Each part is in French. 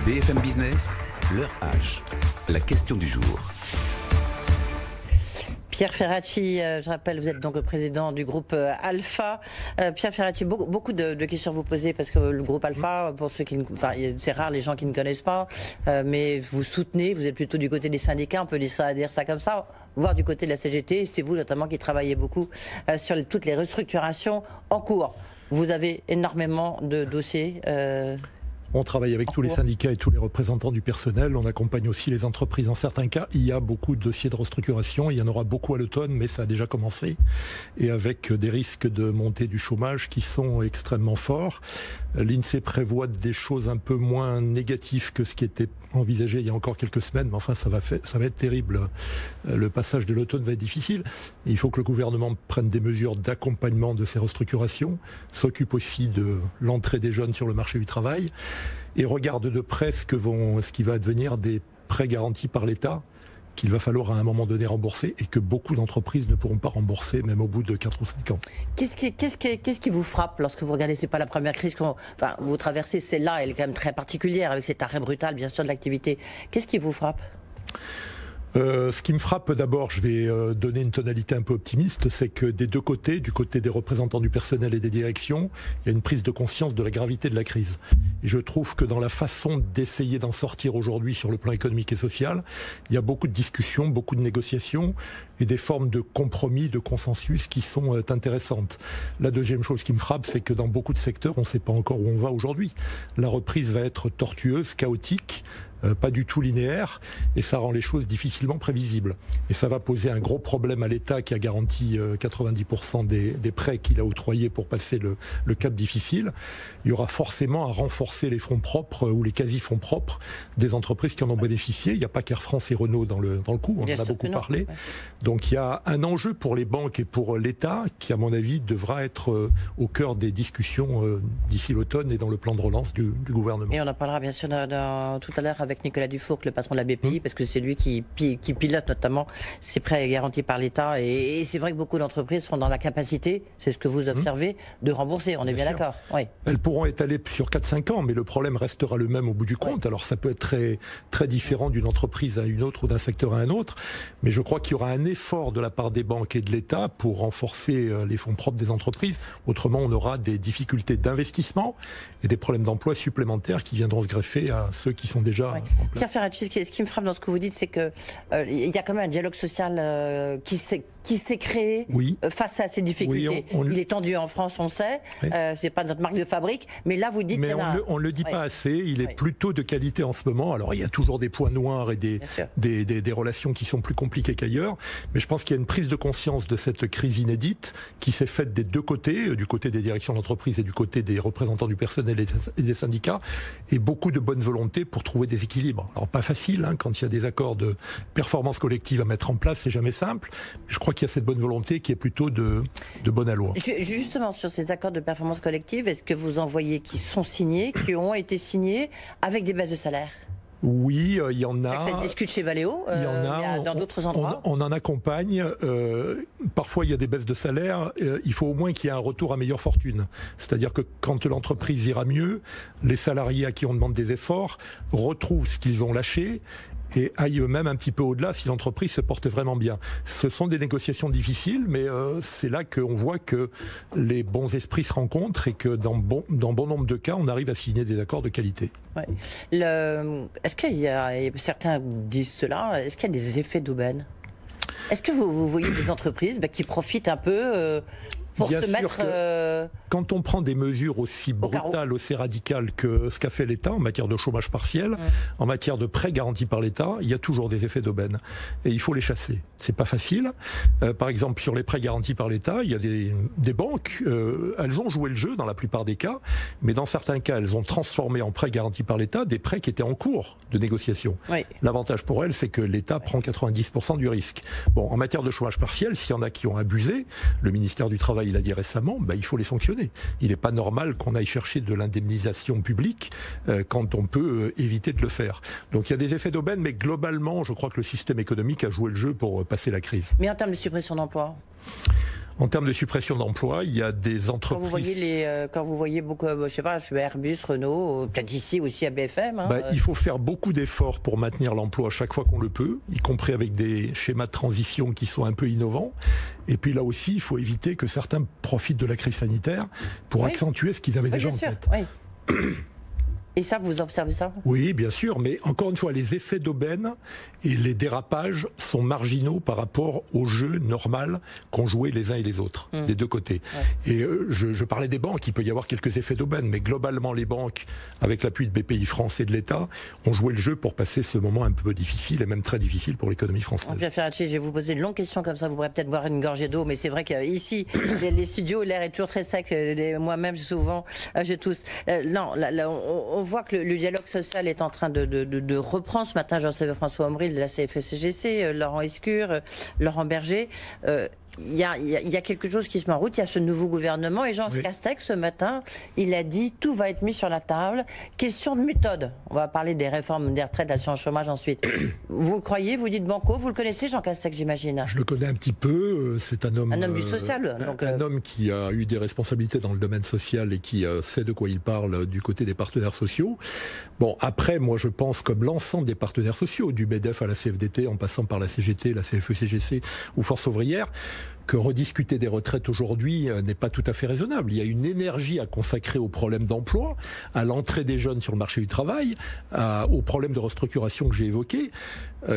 BFM Business, l'heure H, la question du jour. Pierre Ferracci, je rappelle, vous êtes donc le président du groupe Alpha. Pierre Ferracci, beaucoup de questions à vous poser parce que le groupe Alpha, pour ceux qui, c'est rare les gens qui ne connaissent pas, mais vous soutenez, vous êtes plutôt du côté des syndicats, on peut dire ça comme ça, voire du côté de la CGT. C'est vous notamment qui travaillez beaucoup sur toutes les restructurations en cours. Vous avez énormément de dossiers. On travaille avec tous les syndicats et tous les représentants du personnel. On accompagne aussi les entreprises. Dans certains cas, il y a beaucoup de dossiers de restructuration. Il y en aura beaucoup à l'automne, mais ça a déjà commencé. Et avec des risques de montée du chômage qui sont extrêmement forts. L'INSEE prévoit des choses un peu moins négatives que ce qui était envisagé il y a encore quelques semaines. Mais enfin, ça va être terrible. Le passage de l'automne va être difficile. Et il faut que le gouvernement prenne des mesures d'accompagnement de ces restructurations, s'occupe aussi de l'entrée des jeunes sur le marché du travail et regarde de près ce qui va devenir des prêts garantis par l'État qu'il va falloir à un moment donné rembourser et que beaucoup d'entreprises ne pourront pas rembourser même au bout de 4 ou 5 ans. Qu'est-ce qui vous frappe lorsque vous regardez, c'est pas la première crise vous traversez, celle-là, elle est quand même très particulière avec cet arrêt brutal bien sûr de l'activité. Qu'est-ce qui vous frappe ? Ce qui me frappe d'abord, je vais donner une tonalité un peu optimiste, c'est que des deux côtés, du côté des représentants du personnel et des directions, il y a une prise de conscience de la gravité de la crise. Et je trouve que dans la façon d'essayer d'en sortir aujourd'hui sur le plan économique et social, il y a beaucoup de discussions, beaucoup de négociations et des formes de compromis, de consensus qui sont intéressantes. La deuxième chose qui me frappe, c'est que dans beaucoup de secteurs, on ne sait pas encore où on va aujourd'hui. La reprise va être tortueuse, chaotique, pas du tout linéaire, et ça rend les choses difficilement prévisibles. Et ça va poser un gros problème à l'État qui a garanti 90% des prêts qu'il a octroyés pour passer le cap difficile. Il y aura forcément à renforcer les fonds propres ou les quasi-fonds propres des entreprises qui en ont bénéficié. Il n'y a pas qu'Air France et Renault dans le coup, on en a beaucoup parlé. Ouais. Donc il y a un enjeu pour les banques et pour l'État qui, à mon avis, devra être au cœur des discussions d'ici l'automne et dans le plan de relance du gouvernement. Et on en parlera bien sûr tout à l'heure avec Nicolas Dufourcq, le patron de la BPI, parce que c'est lui qui pilote notamment ces prêts garantis par l'État. Et c'est vrai que beaucoup d'entreprises seront dans la capacité, c'est ce que vous observez, de rembourser. On est bien d'accord. Oui. Elles pourront étaler sur 4-5 ans, mais le problème restera le même au bout du compte. Oui. Alors ça peut être très, très différent d'une entreprise à une autre ou d'un secteur à un autre. Mais je crois qu'il y aura un effort de la part des banques et de l'État pour renforcer les fonds propres des entreprises. Autrement, on aura des difficultés d'investissement et des problèmes d'emploi supplémentaires qui viendront se greffer à ceux qui sont déjà... Oui. Pierre Ferracci, ce qui me frappe dans ce que vous dites, c'est qu'il y a quand même un dialogue social qui s'est créé face à ces difficultés. Oui, il est tendu en France, on sait, c'est pas notre marque de fabrique, mais là vous dites... Mais on ne le dit pas assez, il est plutôt de qualité en ce moment. Alors il y a toujours des points noirs et des relations qui sont plus compliquées qu'ailleurs, mais je pense qu'il y a une prise de conscience de cette crise inédite qui s'est faite des deux côtés, du côté des directions d'entreprise et du côté des représentants du personnel et des syndicats, et beaucoup de bonne volonté pour trouver des équilibres. Alors pas facile, quand il y a des accords de performance collective à mettre en place, c'est jamais simple. Je crois qu'il y a cette bonne volonté qui est plutôt de bonne alloi. Justement, sur ces accords de performance collective, est-ce que vous en voyez qui sont signés, qui ont été signés avec des baisses de salaire ? Oui, il y en a. Ça se discute chez Valeo, il y en a dans d'autres endroits. On en accompagne. Parfois, il y a des baisses de salaire. Il faut au moins qu'il y ait un retour à meilleure fortune. C'est-à-dire que quand l'entreprise ira mieux, les salariés à qui on demande des efforts retrouvent ce qu'ils ont lâché et aillent eux-mêmes un petit peu au-delà si l'entreprise se porte vraiment bien. Ce sont des négociations difficiles, mais c'est là qu'on voit que les bons esprits se rencontrent et que dans bon nombre de cas, on arrive à signer des accords de qualité. Ouais. Est-ce qu'il y a, certains disent cela, est-ce qu'il y a des effets d'aubaine ? Est-ce que vous voyez des entreprises qui profitent un peu pour Bien se sûr mettre... Quand on prend des mesures aussi brutales, aussi radicales que ce qu'a fait l'État en matière de chômage partiel, en matière de prêts garantis par l'État, il y a toujours des effets d'aubaine. Et il faut les chasser. C'est pas facile. Par exemple, sur les prêts garantis par l'État, il y a des banques, elles ont joué le jeu dans la plupart des cas, mais dans certains cas, elles ont transformé en prêts garantis par l'État des prêts qui étaient en cours de négociation. Oui. L'avantage pour elles, c'est que l'État prend 90% du risque. Bon, en matière de chômage partiel, s'il y en a qui ont abusé, le ministère du Travail l'a dit récemment, il faut les sanctionner. Il n'est pas normal qu'on aille chercher de l'indemnisation publique quand on peut éviter de le faire. Donc il y a des effets d'aubaine, mais globalement, je crois que le système économique a joué le jeu pour passer la crise. Mais en termes de suppression d'emplois ? En termes de suppression d'emplois, il y a des entreprises... Quand vous voyez beaucoup, je sais pas, Airbus, Renault, peut-être ici aussi à BFM... Il faut faire beaucoup d'efforts pour maintenir l'emploi chaque fois qu'on le peut, y compris avec des schémas de transition qui sont un peu innovants. Et puis là aussi, il faut éviter que certains profitent de la crise sanitaire pour accentuer ce qu'ils avaient déjà en tête. Oui. Et ça, vous observez ça? Oui, bien sûr, mais encore une fois, les effets d'aubaine et les dérapages sont marginaux par rapport au jeu normal qu'ont joué les uns et les autres, des deux côtés. Ouais. Et je parlais des banques, il peut y avoir quelques effets d'aubaine, mais globalement, les banques, avec l'appui de BPI France et de l'État, ont joué le jeu pour passer ce moment un peu difficile, et même très difficile pour l'économie française. Pierre Ferracci, je vais vous poser une longue question comme ça, vous pourrez peut-être boire une gorgée d'eau, mais c'est vrai qu'ici, les studios, l'air est toujours très sec, moi-même souvent, je tousse. Non, on voit que le dialogue social est en train de reprendre. Ce matin, Jean-Sébastien François Omril de la CFE-CGC, Laurent Escure, Laurent Berger. Il y a quelque chose qui se met en route, il y a ce nouveau gouvernement, et Jean Castex, ce matin, il a dit tout va être mis sur la table. Question de méthode. On va parler des réformes des retraites, de l'assurance chômage ensuite. Vous le croyez, vous dites banco, vous le connaissez, Jean Castex, j'imagine? Je le connais un petit peu, c'est un homme... Un homme du social. Un homme qui a eu des responsabilités dans le domaine social et qui sait de quoi il parle du côté des partenaires sociaux. Bon, après, moi je pense comme l'ensemble des partenaires sociaux, du MEDEF à la CFDT, en passant par la CGT, la CFE-CGC ou Force ouvrière, que rediscuter des retraites aujourd'hui n'est pas tout à fait raisonnable. Il y a une énergie à consacrer aux problèmes d'emploi, à l'entrée des jeunes sur le marché du travail, aux problèmes de restructuration que j'ai évoqués,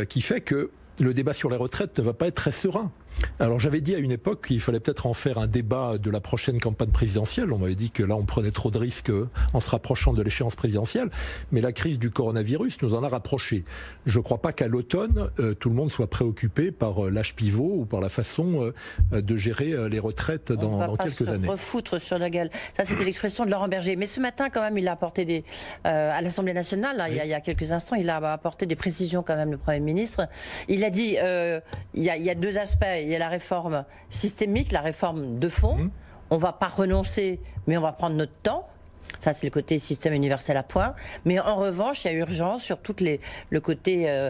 qui fait que le débat sur les retraites ne va pas être très serein. Alors j'avais dit à une époque qu'il fallait peut-être en faire un débat de la prochaine campagne présidentielle. On m'avait dit que là on prenait trop de risques en se rapprochant de l'échéance présidentielle. Mais la crise du coronavirus nous en a rapprochés. Je ne crois pas qu'à l'automne, tout le monde soit préoccupé par l'âge pivot ou par la façon de gérer les retraites dans quelques années. On va pas se refoutre sur la gueule. Ça c'était l'expression de Laurent Berger. Mais ce matin quand même il a apporté à l'Assemblée nationale, là, il y a quelques instants, il a apporté des précisions quand même, le Premier ministre. Il a dit il y a deux aspects. Il y a la réforme systémique, la réforme de fond. On ne va pas renoncer, mais on va prendre notre temps. Ça, c'est le côté système universel à point. Mais en revanche, il y a urgence sur tout le côté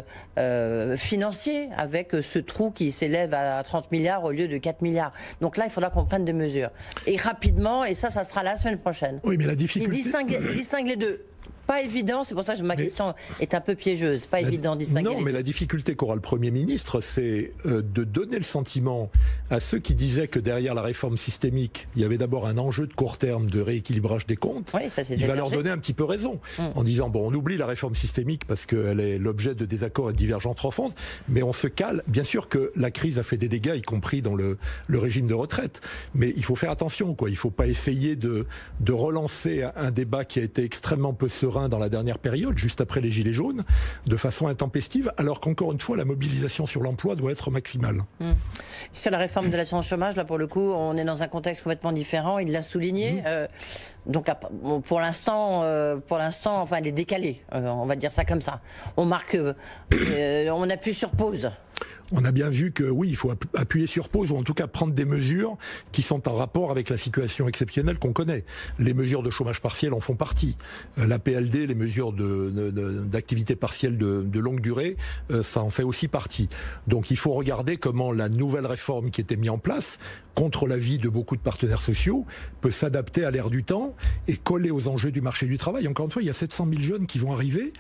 financier, avec ce trou qui s'élève à 30 milliards au lieu de 4 milliards. Donc là, il faudra qu'on prenne des mesures. Et rapidement, et ça sera la semaine prochaine. Oui, mais la difficulté... Il distingue les deux. Pas évident, c'est pour ça que ma question est un peu piégeuse. Pas évident de distinguer. Non, mais la difficulté qu'aura le Premier ministre, c'est de donner le sentiment à ceux qui disaient que derrière la réforme systémique, il y avait d'abord un enjeu de court terme de rééquilibrage des comptes. Oui, ça, il va leur donner un petit peu raison, en disant bon, on oublie la réforme systémique parce qu'elle est l'objet de désaccords et de divergences profondes, mais on se cale. Bien sûr que la crise a fait des dégâts, y compris dans le régime de retraite, mais il faut faire attention, quoi. Il ne faut pas essayer de relancer un débat qui a été extrêmement peu serein dans la dernière période, juste après les Gilets jaunes, de façon intempestive, alors qu'encore une fois, la mobilisation sur l'emploi doit être maximale. Sur la réforme de l'assurance chômage, là pour le coup, on est dans un contexte complètement différent, il l'a souligné. Donc pour l'instant, enfin, elle est décalée, on va dire ça comme ça. On marque, on appuie sur pause. On a bien vu que oui, il faut appuyer sur pause, ou en tout cas prendre des mesures qui sont en rapport avec la situation exceptionnelle qu'on connaît. Les mesures de chômage partiel en font partie. La PLD, les mesures d'activité partielle de longue durée, ça en fait aussi partie. Donc il faut regarder comment la nouvelle réforme qui était mise en place, contre l'avis de beaucoup de partenaires sociaux, peut s'adapter à l'ère du temps et coller aux enjeux du marché du travail. Encore une fois, il y a 700 000 jeunes qui vont arriver,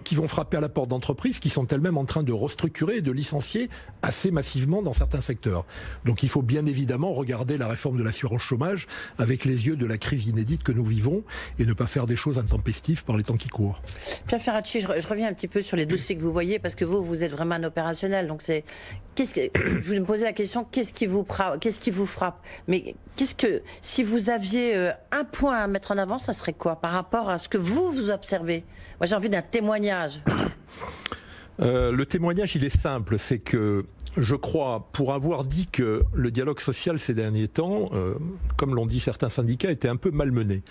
qui vont frapper à la porte d'entreprises, qui sont elles-mêmes en train de restructurer et de licencier assez massivement dans certains secteurs. Donc il faut bien évidemment regarder la réforme de l'assurance chômage avec les yeux de la crise inédite que nous vivons et ne pas faire des choses intempestives par les temps qui courent. Pierre Ferracci, je reviens un petit peu sur les dossiers que vous voyez, parce que vous êtes vraiment un opérationnel. Donc je voulais me poser la question, qu'est-ce qui vous frappe? Mais si vous aviez un point à mettre en avant, ça serait quoi par rapport à ce que vous observez? Moi j'ai envie d'un témoignage. Le témoignage, il est simple, c'est que je crois, pour avoir dit que le dialogue social ces derniers temps, comme l'ont dit certains syndicats, était un peu malmené,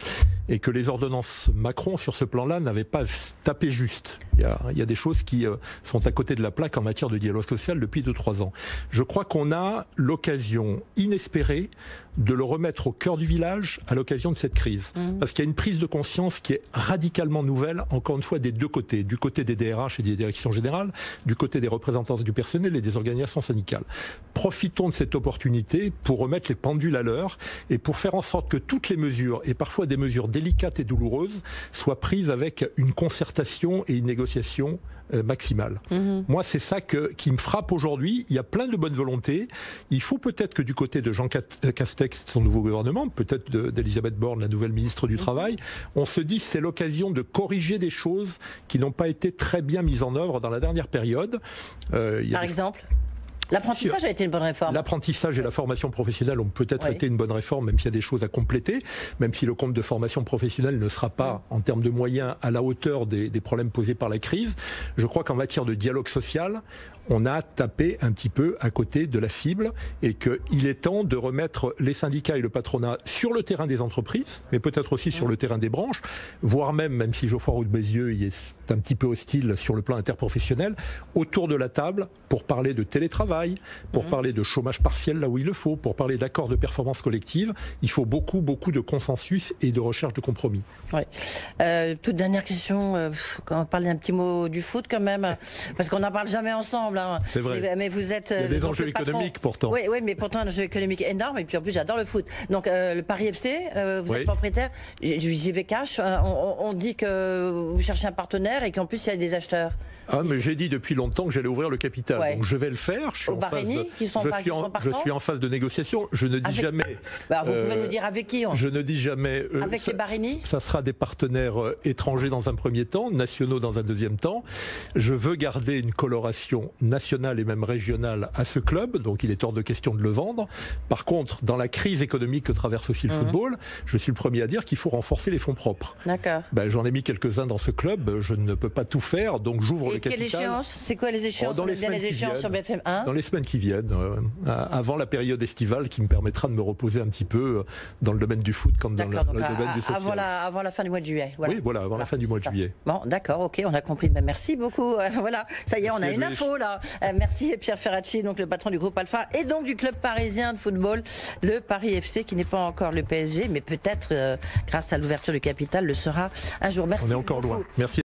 et que les ordonnances Macron sur ce plan-là n'avaient pas tapé juste. Il y a des choses qui sont à côté de la plaque en matière de dialogue social depuis 2-3 ans. Je crois qu'on a l'occasion inespérée de le remettre au cœur du village à l'occasion de cette crise. Parce qu'il y a une prise de conscience qui est radicalement nouvelle, encore une fois, des deux côtés. Du côté des DRH et des directions générales, du côté des représentants du personnel et des organisations organisations syndicales. Profitons de cette opportunité pour remettre les pendules à l'heure et pour faire en sorte que toutes les mesures, et parfois des mesures délicates et douloureuses, soient prises avec une concertation et une négociation maximale. Moi, c'est ça qui me frappe aujourd'hui. Il y a plein de bonnes volontés. Il faut peut-être que du côté de Jean Castex, son nouveau gouvernement, peut-être d'Elisabeth Borne, la nouvelle ministre du Travail, on se dit c'est l'occasion de corriger des choses qui n'ont pas été très bien mises en œuvre dans la dernière période. Par exemple ? L'apprentissage a été une bonne réforme. L'apprentissage et la formation professionnelle ont peut-être été une bonne réforme, même s'il y a des choses à compléter, même si le compte de formation professionnelle ne sera pas, en termes de moyens, à la hauteur des problèmes posés par la crise. Je crois qu'en matière de dialogue social, on a tapé un petit peu à côté de la cible et qu'il est temps de remettre les syndicats et le patronat sur le terrain des entreprises, mais peut-être aussi sur le terrain des branches, voire même si Geoffroy Roux de Bézieux y est un petit peu hostile sur le plan interprofessionnel, autour de la table pour parler de télétravail, pour parler de chômage partiel là où il le faut, pour parler d'accords de performance collective. Il faut beaucoup de consensus et de recherche de compromis. Oui. Toute dernière question, on va parler un petit mot du foot quand même, parce qu'on n'en parle jamais ensemble. C'est vrai. Mais vous êtes. Il y a des enjeux économiques pourtant. Oui, mais pourtant un enjeu économique énorme. Et puis en plus, j'adore le foot. Donc le Paris FC, vous êtes propriétaire. J'y vais cash. On dit que vous cherchez un partenaire et qu'en plus il y a des acheteurs. Ah, mais j'ai dit depuis longtemps que j'allais ouvrir le capital. Donc je vais le faire. Je suis en phase de négociation. Je ne dis jamais. Vous pouvez nous dire avec qui Je ne dis jamais. Avec les Barini. Ça sera des partenaires étrangers dans un premier temps, nationaux dans un deuxième temps. Je veux garder une coloration nationale et même régionale à ce club, donc il est hors de question de le vendre. Par contre, dans la crise économique que traverse aussi le football, je suis le premier à dire qu'il faut renforcer les fonds propres. D'accord. J'en ai mis quelques-uns dans ce club, je ne peux pas tout faire, donc j'ouvre le capital. Quelle échéance ? C'est quoi les échéances? Dans les échéances sur BFM 1 ? Dans les semaines qui viennent, avant la période estivale qui me permettra de me reposer un petit peu dans le domaine du foot comme dans le domaine du social. Avant la fin du mois de juillet. Voilà. Oui, voilà, avant la fin du mois de juillet. Bon, d'accord, ok, on a compris. Merci beaucoup. Voilà, ça y est, on a une info là. Merci Pierre Ferracci, donc le patron du groupe Alpha et donc du club parisien de football, le Paris FC, qui n'est pas encore le PSG, mais peut-être grâce à l'ouverture du capital le sera un jour. Merci. On est encore loin. Merci.